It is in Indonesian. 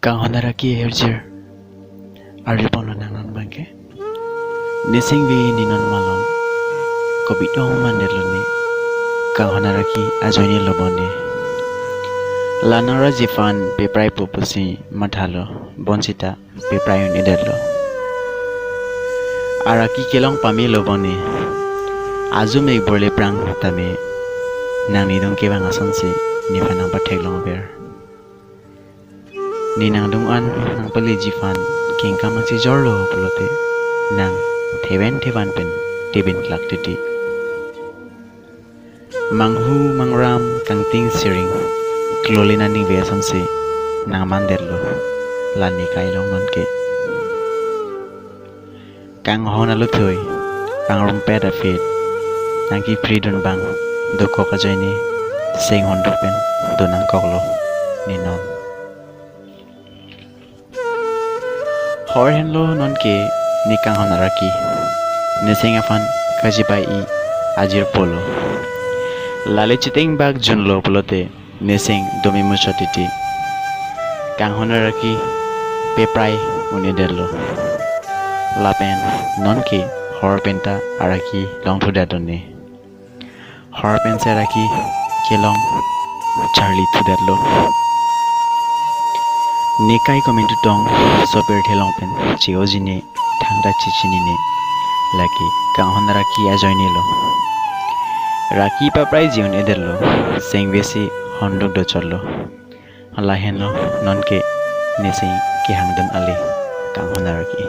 Kahonaraki herjir aripon nanan bangke nising vi ninon malon kobitong mandelone kahonaraki ajoini lobone lanara jifan peprai pupusi mathalo bonchita peprayon idelo araki kelong pami lobone azum ek borle prang tame nangni dong kebang asonsi nifanang patheklong ber Ninang dungan nang pali jifan kingka masih jorlo pulote nang teban pen tebin klak titi manghu mangram kangting siring klolina ning beason se nang manderlo lani kailong nonke kang hona luthoi pangrum peda fit nangki pridon bang doko kajaini sing hondopen donang koklo ninon Hor henlo nonke nikang honaraki nesing afan kajibai I ajir polo lale chiteng bag junlo polote nesing domi muchotiti kang honaraki peprai uniderlo lapen nonke hor penta araki longthu dadone hor pen seraki kelong charlie thuderlo Nikai komentu tong soper thelong pen chiojine thangda chichinine laki kahonaraki ajoini lo raki paprai jion ederlo sengbesi hondok dochollo alahenlo nonke nesei ki hangdan ali kahonaraki